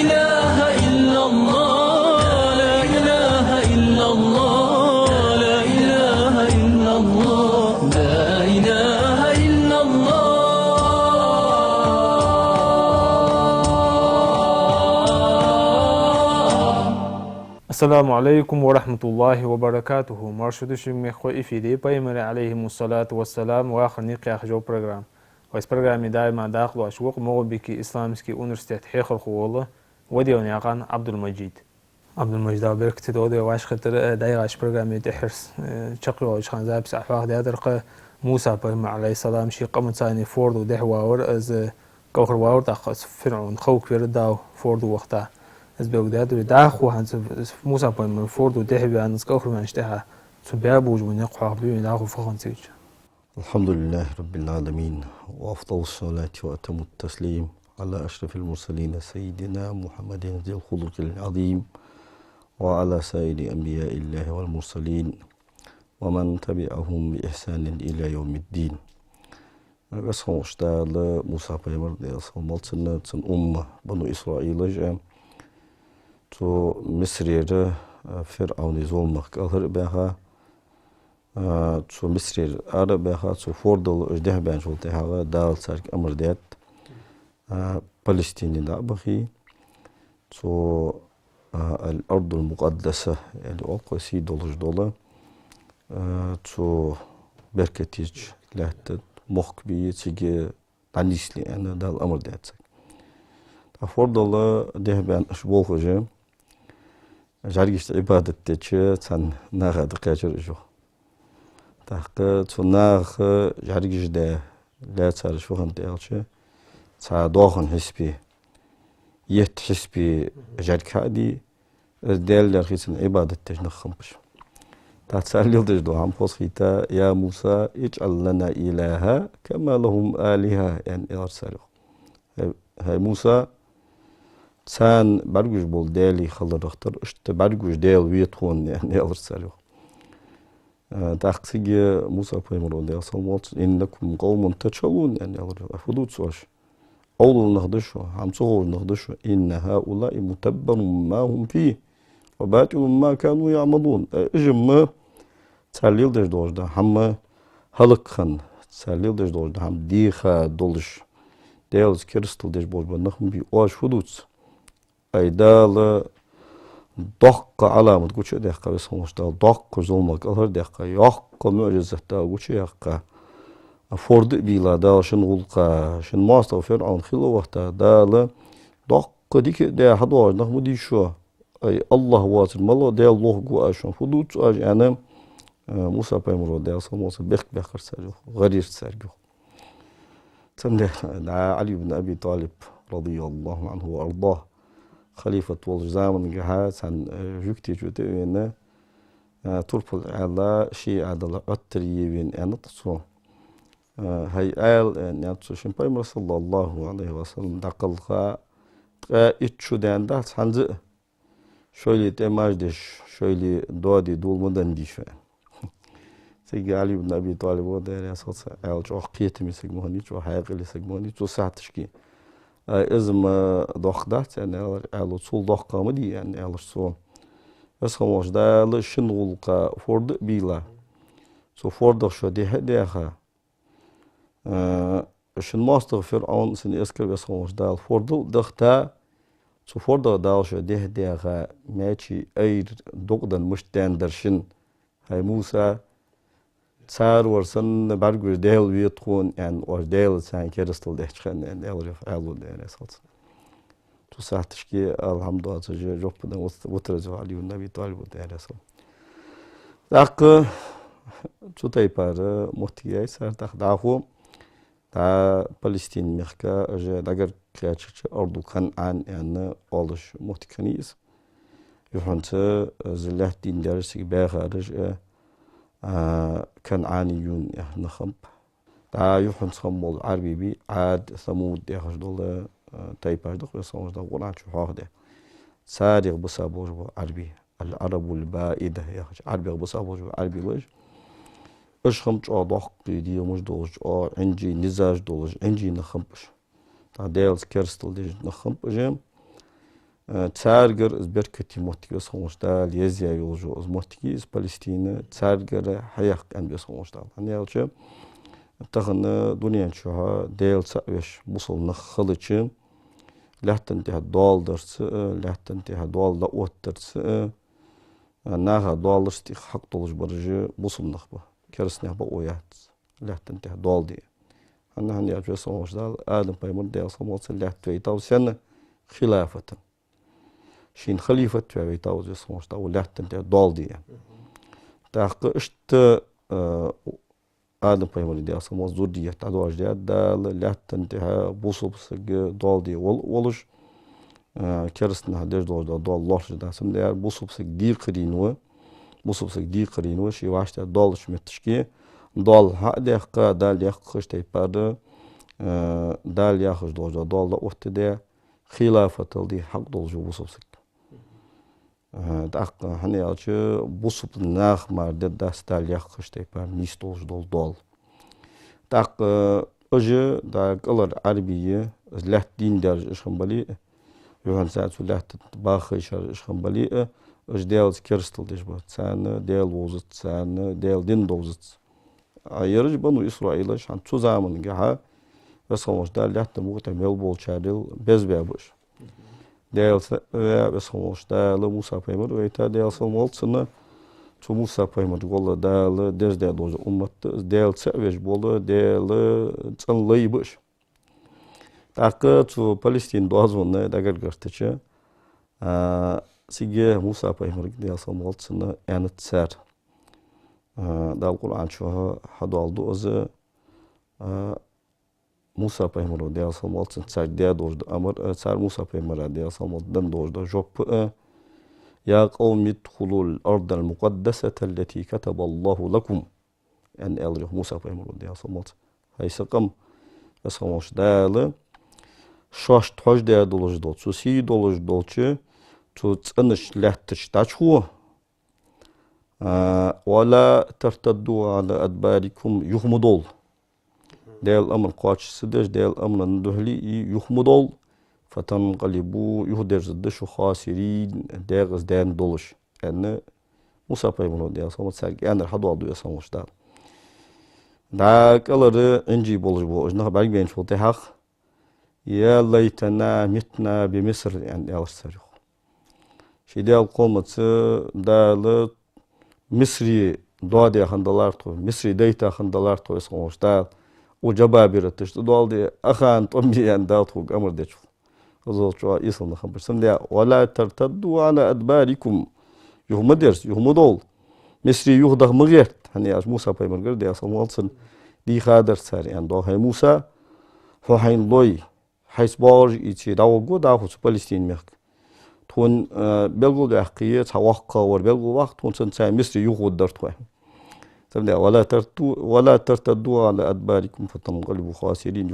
إله إلا الله، لا إله إلا الله، لا إله إلا الله، لا إله إلا الله. Assalamu alaikum wa rahmatullahi wa barakatuhu. Marshudishim mehoi ifidi paimare alaihimu salatu wassalam wa khaniqi akhjo program. Вайс программе дайма дахлу ашвуq Моғбики Исламский университет хехр хуола وديون يقان عبد المجيد بركت دودي واش خطر دايغاش программе تحرس شقيو اش خان زابس احواق دادرق موسى بهم عليه السلام شي قمت ثاني فورد ودحوا ور از كوخر واور داخ فرعون خوك في داو فورد وقتها از بغداد داخو هانس موسى بهم فورد ودحوا ان كوخر منشتها سبابوج ونقوا بيو داخو فخنسيج. الحمد لله رب العالمين وأفضل الصلاة وأتم التسليم على أشرف المرسلين سيدنا محمد ذي الخلق العظيم وعلى سائر أنبياء الله والمرسلين ومن تبعهم بإحسان إلى يوم الدين. أسخن أشتغل موسى بيمر دي أسخن مالتنا تن بنو إسرائيل جاء تو مصر فرعون ظلمك أظهر بها تو مصر عربها تو فوردل اجده بين شلتها دال سرك امر ديت فلسطين دابخي تو الارض المقدسه يعني اوقسي دولج دولا تو بركتيج لات مخبي تيجي تانيسلي انا دال امر ديت فوردل ده بين اشبوخه جاريش عباده تيجي تن ناخد قاجر جو تحقق تناخ جاري جدا لا تعرف شو خنت ألشة تعداخن حسبي يت حسبي جاري كادي الدال لرخيصن عبادة تجنخمش تسأل يلدج عم فصيتا يا موسى اجعل لنا إلها كما لهم آلهة يعني أرسله هاي موسى سان برجوج بول دالي خلر اختر اشت برجوج دال ويتون يعني أرسله تحقيق موسى بيمر عليه الصلاة إنكم قوم تجهلون يعني أفضل سواش أول نخدشه عم صغور نخدشه إن هؤلاء متبر ما هم فيه وباطل ما كانوا يعملون إجمع تعليل دش دولش ده هم هلك خن تعليل دش دولش ده هم ديخا دولش ديلز كريستال دش بولش بنخم بي واش فدوت أي دال دقة علامة قوش دقة بس هم مشتاق دقة زلمك أظهر دقة يقة معجزة تا قوش يقة فورد بيلا دال شن غلقة شن ماستر فرعون خلو وقتها دال دقة ديك دا حدواج نخمو دي شو أي الله واتر مالا دال الله قوة شون فدوت أج أنا موسى بيمرو دال صموس بخر سرجو غرير سرجو تنده علي بن أبي طالب رضي الله عنه وأرضاه خليفة والجزام جهاز عن جوكتي جوتينا تربل على شيء على أتري بين أن تصو هاي آل أن يتصو شنبايم رسول الله عليه وسلم دقلقا إتشو دان ده تنزق شويلي تماج دش شويلي دوادي دول مدن ديشو سيجي علي بن أبي طالب ودير يا صوت آل جو قيتمي سيجموني جو حاقلي سيجموني جو ساعتشكي إزم ضخدات يعني على صول ضخة مدي يعني على الصون بس خموش ده لشنو لقى فورد بيلا سو فورد شو دي هديها شن ماستر فرعون سن اسكر بس خموش ده فورد دختا سو فورد ده شو دي هديها ماشي اي دقدن مش درشن هاي موسى صار ورسن برجور ديل ويتخون يعني ورديل سان كريستال ده خن يعني ألف علو ده رسالة تو ساعتش كي الحمد لله تجي جوب ده وترجع عليه النبي طالب ده رسالة داق تو تايبار موتياي صار داخو دا فلسطين مخكا اجا داغر كراتش اردو كان عن يعني اولش موتيكنيز يفهمت زلات دين درس باخرج كنعانيون نخمب دا يفهم صمول عربي بي عاد ثمود يخش دول تايباش دخل صمول دا ولا شو هذا سارق بصابوج عربي العرب البائدة يخش عربي بصابوج عربي وش اش خمج ضحك دي مش دوج عندي نزاج دوج عندي نخمبش تا ديلز كرستل دي نخمبش تسارجر از بركتي موتي صومش دال يزيا يوجو از موتي از فلسطين تسارجر حياق أم بيصومش دال هني ألشة تخن دنيا شوها ديل سأوش بوصل نخلتش لحتن تها دول درس لحتن تها دول دقوت درس ناها دول درس تي حق طولش برج بوصل نخبه كرس نخبه ويات لحتن تها دول دي هني ألشة صومش دال آدم بيمر ديل صومش لحت ويتاو سنة خلافة شين خليفة ويتاو زي صومش دال لحتن تها دول دي تاق اشت آدم بيمر ديل صومش زور دي تعدواج دي دال لحتن تها بوصل بسج دول دي ولش كرسنا هدير دول لورش دا سم ديار بوصل بسج دي قرينوه بوصل بسج دي قرينوه شي واشتا دولش متشكي دول هادي قا دال يخش تيبار دال يخش دول دا وقت دي خلافة دي حق دول جو بوصل بسج داق هني ألشة بوصل ناخ مار داس دال يخش تيبار نيس دول داق أجا داق الر عربية لحت دين درج إشخنبالي يوهان ساعت لحت باخش إشخنبالي أج ديال كرستل ديشبه تسان ديال ووزت تسان ديال دين دوزت يرج بنو إسرائيل عن تو زامن جها بس هوش دال لحت موقت ميلبول شادل بز بيابش ديال بس هوش دال موسى بيمر ويتا ديال سمولت سنة تو موسى بيمر قول دال دز ديال دوز أمت ديال سأويش بول ديال تسان ليبش تاق تو فلسطين دوازون داقر قرتش سيجي موسى بيمر ديال سمولت سنة يعني تسار دا القرآن شوها حدوال دوز موسى بيمر ديال سمولت سنة تسار ديال دوز أمر تسار موسى بيمر ديال سمولت دن دوز جوب يا قوم ادخلوا الأرض المقدسة التي كتب الله لكم يعني ألره موسى بيمر ديال سمولت هاي سقم سمولش دال شاش تحج ديال دولج دول سوسي دولج دولش تو تنش لحتش تاچو ولا ترتدوا على أدباركم يخمدول ديال أمر قاتش سدش ديال أمر ندهلي يخمدول فتنقلبوا يهدر زدش خاسرين داغز دان دولش أن موسى بيمر ديال سمولت ساق أنا الحدو عدو يسمولش دال داك ألر انجي بولج بو اجنها باقي بين شو تحق يا ليتنا متنا بمصر يعني يا السريخ شي ديال قومت دال مصري دوادي خندلار تو مصري ديتا خندلار تو اسموش دال وجبابير تشت دول دي اخان طمي ان دال تو امر ديشو زول شو يسل نخبر سم ولا ترتدوا على ادباركم يهم درس يهم دول مصري يخدغ مغيرت هني اش موسى بيمر دي سمولتن دي خادر ساري ان دو هي موسى هو حين لوي حيث بارج إيشي داوغو داخل فلسطين مخ تون بلغو دحقية توقع وبلغو وقت تون سنسا مصر يغود درتوه سمدي ولا ترتدوا على أدباركم فتنقلبوا خاسرين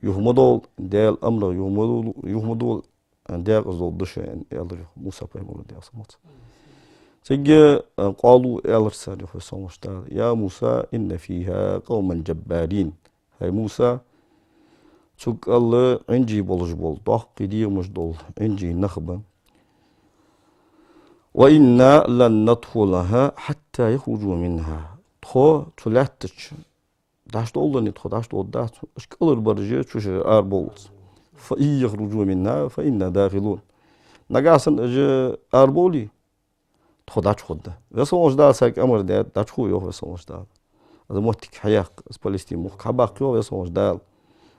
يهمدول ديال أمر يهمدول ديال أزول دشة يعني موسى بيمر ديال سموت سيجي قالوا إلرسال يا يا موسى إن فيها قوما جبارين هاي موسى سوق الله انجي بولج بول ضح قدير مش دول انجي نخبة وإنا لن ندخلها حتى يخرجوا منها تخو تلاتش داش دولني تخو داش دول داش اشكال البرجة شوش أربولز فإن يخرجوا منها فإنا داخلون نقاسن اجي أربولي تخو داش خده وصوش دال ساك أمر داش خو يوه وصوش دال هذا موتك حياق فلسطين مخ حباق يوه وصوش دال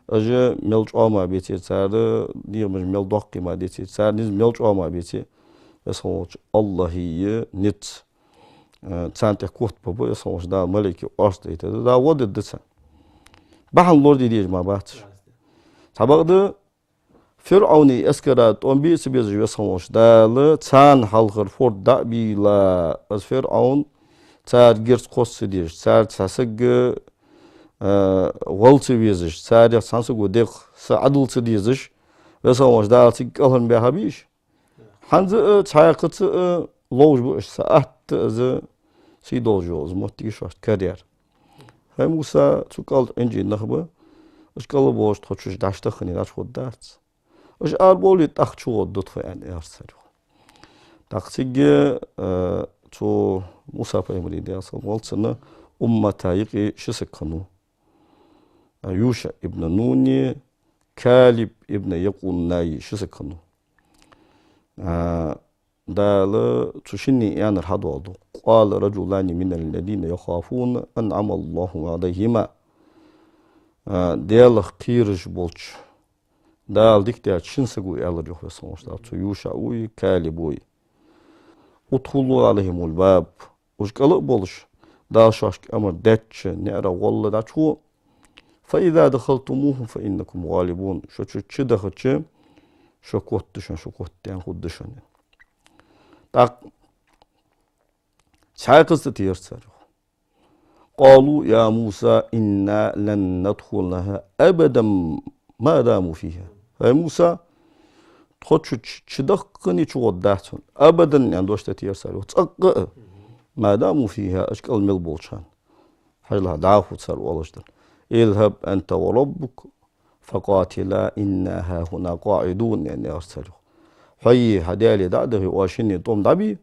أجا ملج أما بيتي سار دير مش مل دقي ما ديتي سار نيز ملج أما بيتي يسوش الله هي نت تانت كوت بابو يسوش دا ملك أرض دا ود دتسا بحن لورد ديج ما باتش سبقد فرعوني اسكرات أم بيس بيز يسوش دا ل تان حلقر فورد دا بيلا از فرعون تار جرس قص ديج تار تسق والتي بيزش ساري سانسو وديق سعدلت ديزش وسوش دالتي قالن بهابيش حنز تايقت لوج بوش ساعت از سي دوجوز موتي شوت كارير هاي موسى تقال انجي نخبه اش قال بوش تخش داشت خني داش خدات وش أربولي تأخشوا الضد فأنا يرسلوا تأخشي تو موسى بيمري دي أصلا والسنة تايقي شسكنو يوشع ابن نوني كالب ابن يقون ناي شسكنو دال تشني يعني الحضوض قال رجلان من الذين يخافون أنعم الله عليهما ديال قيرج بولش دال ديك ديال شنسقو يالر يخوصون تو يوشع وي كالب وي ادخلوا عليهم الباب وش قلق بولش دال شاشك أمر داتش نعرى والله داتشو فإذا دخلتموه فإنكم غالبون شو دخلتش شو كوتشن شو كوتين خدشن تاق شاكس تيرسر قالوا يا موسى إنا لن ندخلها أبدا ما داموا فيها يا موسى تخدش تشدقني شو وداتون أبدا عندوش تيرسر تسقى ما داموا فيها أشكال ملبولشان حيلها دعوه تسر والله اذهب أنت وربك فقاتلا إنها هنا قاعدون يعني أرسلوا حي هدالي دعده واشيني توم دبي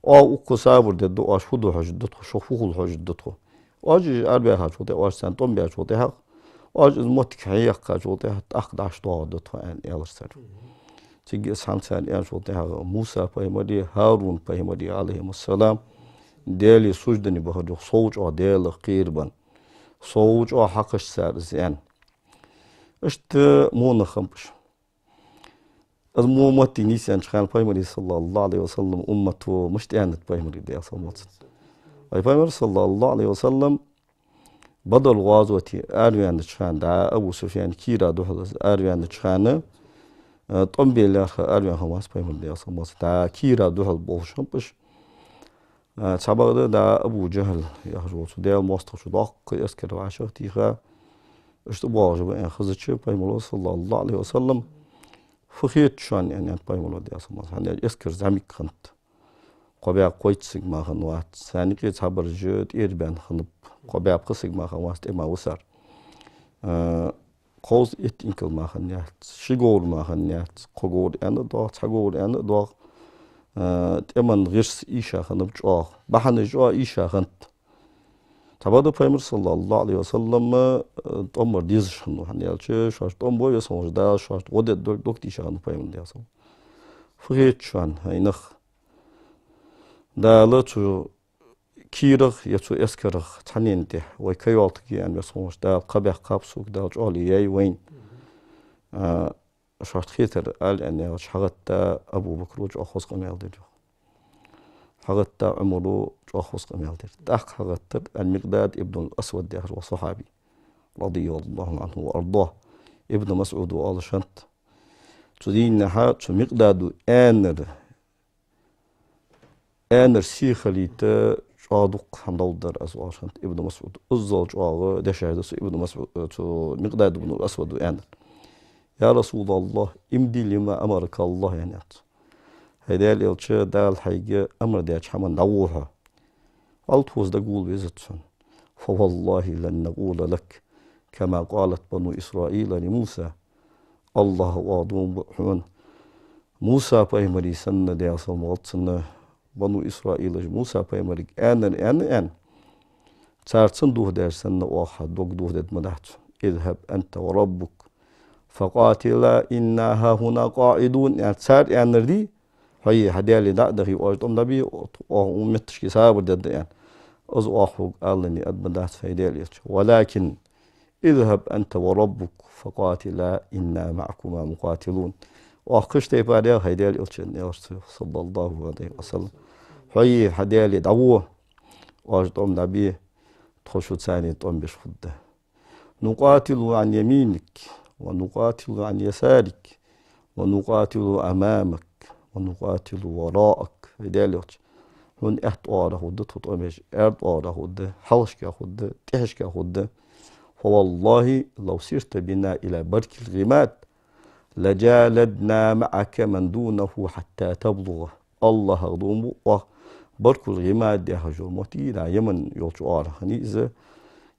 أو كسابر دد واش خدو حجدته شوفوه الحجدته واجي أربعة حجوته واش سان توم بيحجوته واجي المتك حيق حجوته أخدعش طاعدته يعني أرسلوا تيجي سانسان يعني حجوته موسى بيمدي هارون بيمدي عليهم السلام دالي سجدني بهدو صوج أو دال قيربان صوج أو حقش سار زين اشت مون خمبش المومتي نيسان شخان بايمري صلى الله عليه وسلم أمته مشتانت بايمري دي أصلا بايمري صلى الله عليه وسلم بدل غازوتي أروان شخان دا أبو سفيان كيرا دوحل أروان شخان طنبي الله أروان خماس بايمري دي أصلا دا كيرا دوحل بوشنبش تابعه دا أبو جهل يخرج دا مستشفى دق يسكر عشرتيها اشتباه بين خزتش بايمري صلى الله عليه وسلم فخيت شان يعني بايمولو دي أصلا يعني يسكر زميك خنت قبيع قويت سيجما خنوات ثاني كي تعبر جد إيربان خنب قبيع قصيج ما خنوات إما وسر قوز إتينكل ما خنيات شجور ما خنيات قجور أنا ضاق تجور أنا ضاق تمن غيرس إيشا خنب جوا بحن جوا إيشا خنت تبادل پیامبر صلی الله علیه و سلم تامر دیزش خنو هنیالچه شاش تام بوی سومش دا شاش ودت دکتی شان پیامبر دیاسم فریت شان هینخ دا لطو کیرخ یتو اسکرخ تنینده و کیالت کیان سومش دا قبح قابسوک دا جالی وین شاش خیتر ال انه شغلت ابو بکر وج اخوز قمیال دیجو حغت عمره جاخوس قميل دير حغت المقداد ابن الأسود دير وصحابي رضي الله عنه وأرضاه ابن مسعود وآل شنت تدين نحا مقداد آنر سيخليت جادوق حمدال در أزوال شنت ابن مسعود أزال جاغ دشاهدس ابن مسعود مقداد ابن الأسود آنر يا رسول الله امدي لما أمرك الله يعني هيدال إلشة دال حاجة أمر ديش حمن دعوها ألتوز دقول بيزتشن فوالله لن نقول لك كما قالت بنو إسرائيل لموسى الله وعدهم بحمن موسى بايمري سنة دي أصل مغطسنة بنو إسرائيل موسى بايمري آن تارتسن دوه دير سنة واحد دوه دير مدحت اذهب أنت وربك فقاتلا إنها هنا قاعدون يعني تار يعني ردي هي هدالي دا دغي اوجدم نبي او متشكي صابر دد يعني از اخو قالني ادبدات فيدالي ولكن اذهب انت وربك فقاتلا انا معكما مقاتلون واخشت يبادي هدالي صلى الله عليه وسلم هي هدالي دعوه اوجدم نبي تخشو ثاني طم بش خده نقاتل عن يمينك ونقاتل عن يسارك ونقاتل امامك ونقاتل وراءك هداليوش هون احت آره هده تطعمش ارد آره هده حلشك هده تحشك هده فوالله لو سرت بنا إلى برك الغماد لجالدنا معك من دونه حتى تبلغ الله هغدوم برك الغماد دي هجو موتي دا يمن يوشو آره هني إذا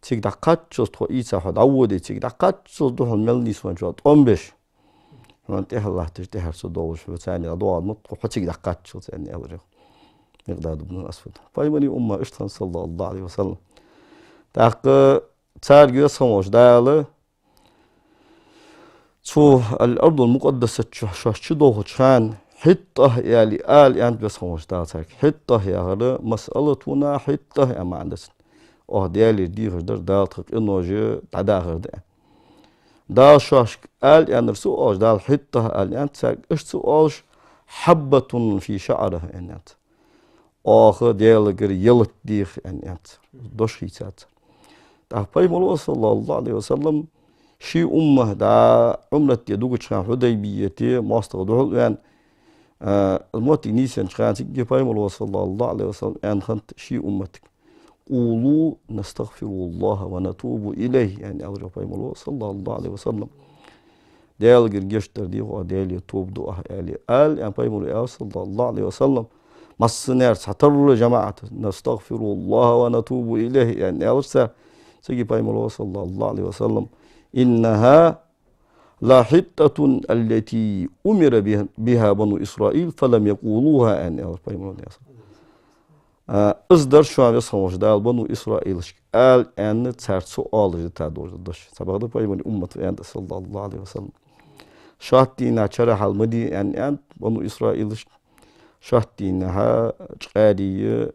تيك دقات شوز تو إيسا حد عودي تيك دقات شوز دوحن ملني سوان جوات أمبش أنت الله تجتهر صدور شو ثاني أضواء مطق وحتى دقات شو ثاني أوريه مقداد بن الأسود فايمني أمة إشتن صلى الله عليه وسلم تاق تار يسموش داله شو الأرض المقدسة شو دوه شان حتة يعني أنت بسموش داله حتة يعني مسألتنا حتة يا مهندس ديالي دي غدر دالتك إنه جي تعداغر ده دال شاش يعني رسو دال حتة يعني ساق إشتو حبة في شعرها يعني ديال يلت ديخ يعني دوش هيتات تحبي مولو صلى الله عليه وسلم شي أمة دا عمرة يدوك شان حديبية ماستغدوه يعني الموت نيسان شان تيجي باي مولو صلى الله عليه وسلم يعني خنت شي أمتك قولوا نستغفر الله ونتوب إليه يعني أو باي مولو صلى الله عليه وسلم ديال جرجشتر دي هو ديال يتوب دو يعني يعني باي مولو صلى الله عليه وسلم مصنير سحتر جماعة نستغفر الله ونتوب إليه يعني أرسل سيجي باي مولو صلى الله عليه وسلم إنها لا حتة التي أمر بها بنو إسرائيل فلم يقولوها يعني أرسل باي مولو إصدر شو عم يصنعوش دال بنو إسرائيل قال أن تسارت سؤال جدا دش سبقنا باي مولو أمة يعني صلى الله عليه وسلم شاتينا شرح المدي يعني بنو إسرائيل شاتينها قادية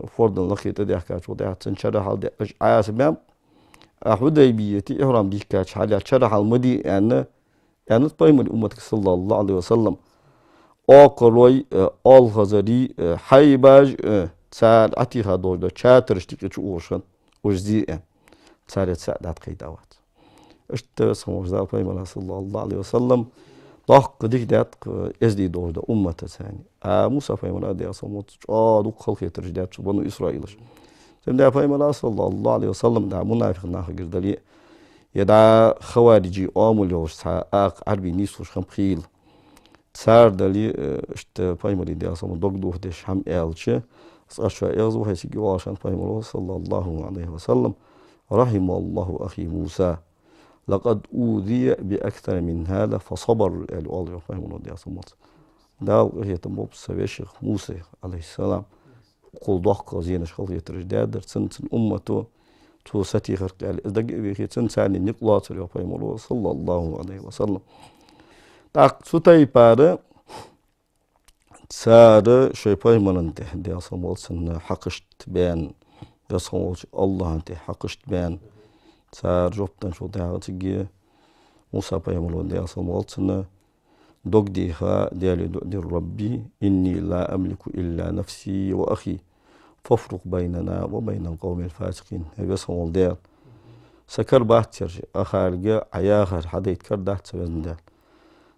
فرد لقيت دي حكاش وده تنشرح على عاسمام حديبيتي إحرام دي حكاش على شرح المدي يعني طيب من أمتك صلى الله عليه وسلم أقروي الغزري حيباج تسال عتيها دور ده شاترشتك تشوفشن وجزي تسال تساعدات قيداوات اشتسموا زال طيب صلى الله عليه وسلم ضحك ديك دات ازدي دور ده أمة ثاني موسى فايمنا دي أصلا دوك خلق يترجدات بنو إسرائيل سمدا فايمنا صلى الله عليه وسلم دا منافق ناخ جردلي يدا خوارجي آمول يوش عربي نيسوش خم خيل تسار دلي اشت فايمنا دي أصلا دوك دوه ديش هم إلشة أشوا إلزو هيسي جواشان فايمنا صلى الله عليه وسلم رحم الله أخي موسى لقد أوذي بأكثر من هذا فصبر الوالي فاهمون دي أصلا دا هي تموب سويشيخ موسى عليه السلام قول ضحك زين شغل يترجداد سن أمته تو ستي خرق على دق بيخي سن ثاني نقلاط فاهمون صلى الله عليه وسلم تاق ستاي بار سار شي فاهمون انت دي أصلا سن حقشت بان يصول الله انت حقشت بان سار جوبتن شو ده تيجي موسى بيعملون ده أصلا والتنا دوك ديها ديالي دي ربي إني لا أملك إلا نفسي وأخي فافرق بيننا وبين القوم الفاسقين هذا صول ده سكر باتر أخارجة عياخر حدا يتكر ده تبين ده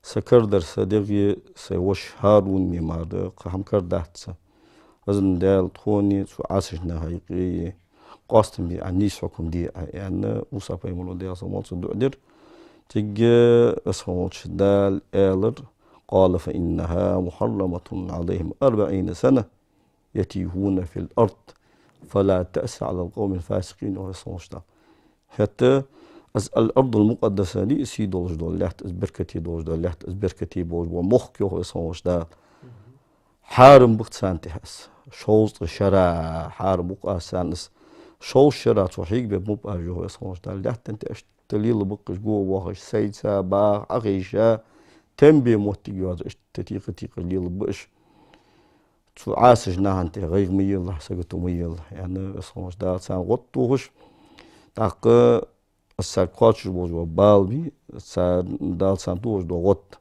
سكر در صديقي سوش هارون نمار قهم كر ده وزن ده تخوني سو عاشنا هايقي قاستم بي عنيس حكم دي يعني موسى فايمون دي أصلا دعدر تيجي أصلا دال آلر قال فإنها محرمة عليهم 40 سنة يتيهون في الأرض فلا تأس على القوم الفاسقين ويصنعوا حتى الأرض المقدسة دي سي دوج دول لحت بركتي دوج دول لحت بركتي بوج ومخك ويصنعوا حارم بقت سانتهاس شوز شرع حارم بقى سانس شو الشرع توحيق بمبقى جوه يصنعوش دال لحت انت اشتليل بقش جوه واخش سيدسا باغ اغيشا تنبي موتي جواز اشتتيق تيق الليل بقش تو عاسج ناها انت غير ميل ساقتو ميل يعني يصنعوش دال سان غطوهش تاق السار قاتش بوجوه بالبي السار دال سان توش دو غط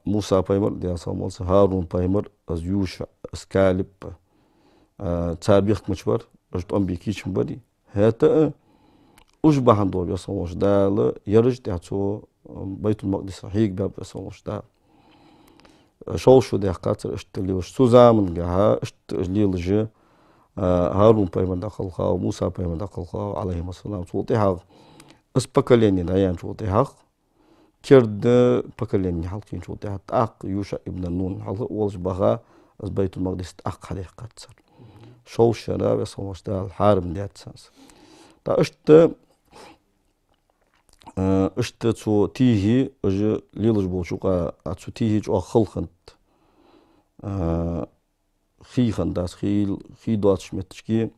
موسى بايمر دي أصلا هارون بايمر از يوشع از كالب تابيخ مشوار رجت أم بيكيش مبادي هاتا أشبه عن دور يصلا وش دال يرج تحتو بيت المقدس رحيق باب يصلا وش دال شوشو دي قاتل اشتلي وش سوزامن جاها اشتلي لجي هارون بايمر داخل خاو موسى بايمر داخل خاو عليهم السلام توطيها اسبكاليني دايان توطيها كرد بكلين حلقين شو تحت أق يوشع ابن النون حلق ولش بغا از بيت المقدس أق عليه قدسر شو الشراب يصومش ده الحارم ديت سنس تا اشت اشتتو تيهي اجي ليلج بوشوقا اتسو تيهي جو خلخنت خيخن داس خي دواتش متشكي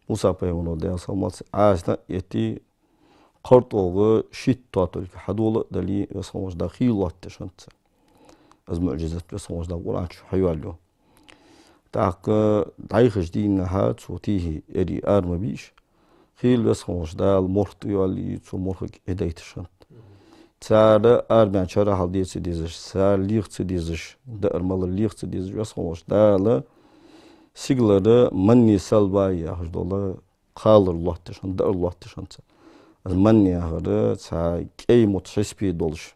موسى بيمونو ديال صومات عاشنا يتي قرطوغ شيت تواتل حدول دلي يصومش دا خيلوات تشنت از معجزات يصومش دا قرآن شو حيوالو تاك دايخش دينها تسو تيهي اري ارم بيش خيل يصومش دا المرت يوالي تسو مرخك ادايت شنت تسار اربان شرح الديس ديزش سار ليخت ديزش دا ارمال ليخت ديزش يصومش دا لا سيغلر مني سلبا يهجدولا قالر الله تشن دا الله تشنت المني هذا تا كي متحسبي دولش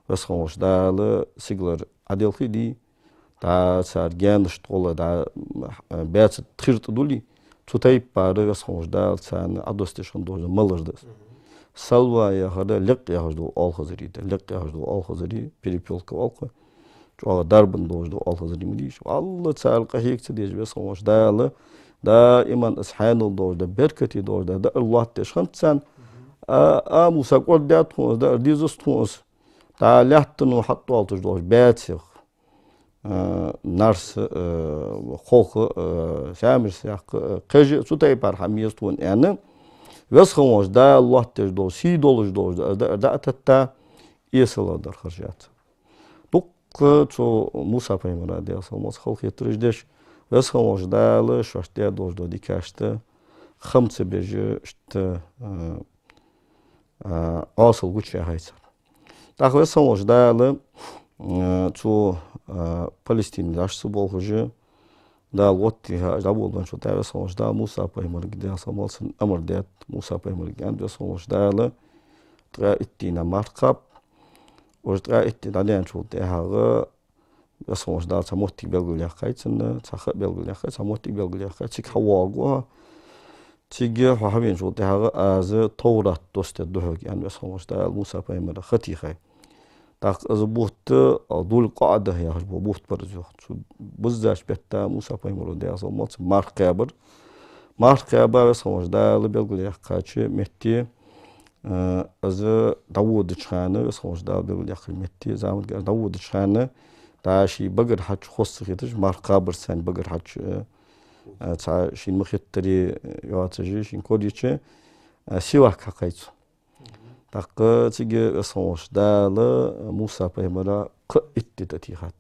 يصومش دا لا سيغلر عدل خيدي دا سار جانش طولا دا بيت تخيرت دولي تطيب بار يصومش دا تا ادوستشن دوز مالر دس سلوا يا هذا لق يا هجدو all خزري لق يا هجدو all خزري بريبيولك والق جو دربن دوز دو all خزري مديش الله تعالى قهيك تديج يصومش دا لا دائما اسحان دوز دا بركتي دوز دا الله تشخنت سان موسى قول داتون دا ديزوس تونس دا لحتنو حطو التش دوز باتسيخ نارس خوخ شامرس قجي سوتاي بار حميز تون يعني وسخموش دا الله تش دوز سي دولج دوز دا تتا يسلا در خرجات دوك تو موسى بيمرا ديال صوموس خلق يترجدش وسخموش دا لشوش دا دوز دو ديكاشت خمسة بيجي شت أصل قوتش هايسر تاخذ سموش دا تو فلسطين داش سبول خجي دا الوقت دا بولن شو دا سموش دا موسى بيمر دا سموس أمر دات موسى بيمر عند سموش دا ترى اتينا مرقب وترى اتينا دان شو دا هذا سموش دا سموتي بيلغ يخايتن تخ بيلغ يخايت سموتي بيلغ يخايت تك حواغوا تيجي وحبين شو ده از تورات دوست دهوك يعني سموش دا موسى بيمر ختي خاي تاق از بوت دول قاعده يا بوت برزو بزاش بتا موسى بيمر ده سموت مارقابر سموش دا بيلغ يخايت متي از داوود شخانه سموش دا بيلغ يخايت متي زعما داوود شخانه داشي بقر حج خص خيتش مارقابر سان بقر حج تا شين مختري يواتجي شين كوديتش سيواك حقيتو تاق تيجي سموش دا موسى بيمرا ق اتتاتيخات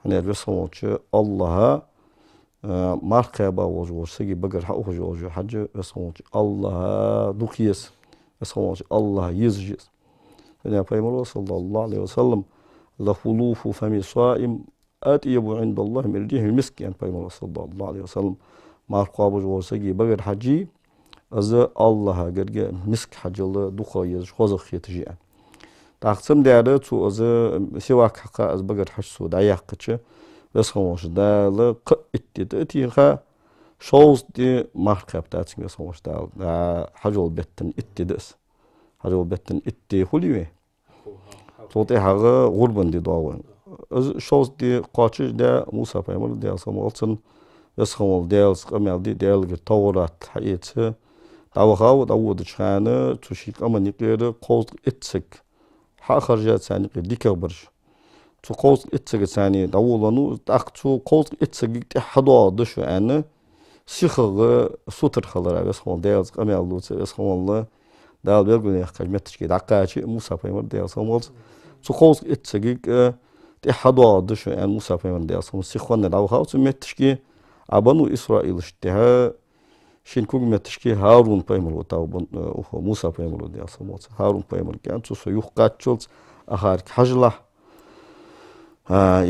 هنر سموش الله مارقابا وجو سيجي بقر حق وجو حج سموش الله دوكيس سموش الله يزجس يا بيمرا صلى الله عليه وسلم لخلوف فم صائم أطيب عند الله من ريح المسك يعني بيقول صلى الله عليه وسلم مع قابج وسجي بغير حجي از الله غرغ مسك حجل دوخايز خوزخ يتجي تقسم داره تو از سواك حق از بغير حج سو دايقچ بس خوش دا ق اتتيخا شوز دي ماركاب تاتين خوش دا حجل بتن اتدس حجل بتن اتي خليوه توتي حاجه غربن دي داون شوز دي قاچ دا موسى بيمر دي سمولتن يسخمول ديال سقمل دي تورات حيت داوخاو داود شانه توشي قمن يقير قوز اتسك ح خرجات ثاني ديكبرج تو قوز اتسك ثاني داولانو تاقتو قوز اتسك تي حدو دشو انا سيخغ سوتر خلرا يسخمول ديال سقمل دو يسخمول دال بيرغن يخمتشكي داقاچي موسى بيمر دي سمول تو قوز اتسك تي حدو دشو ان موسى بيمر دي سمول سيخون داوخاو تمتشكي ابنو اسرائيل شتها شين كوغمتشكي هارون بيمر وتاو موسى بيمر دي سمول هارون بيمر كان تو سيخ قاتشلت اخار حجله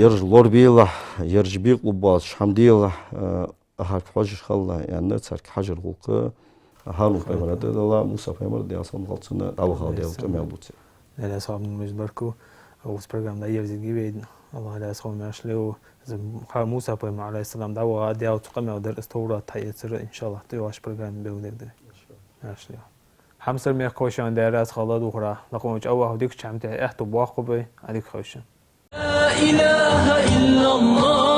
يرج لوربيلا يرج بيقلباش حمديلا اخار حج خلا يعني ترك حجر غلق هارون بيمر دي الله موسى بيمر دي سمول تنا داوخاو دي تمالوت لا صاحب مجبركو او برنامج داير زيجيبيد الله لا يسخون ماشلو موسى بيمر عليه السلام دعوة دياو تقمع در استورة تايتر ان شاء الله تيواش برنامج بيودر ماشلو حمسر ميخ كوشان دايرات خالد وخرا لقومج اوه ديك شامتي احتو باقبي عليك خوشن لا إله إلا الله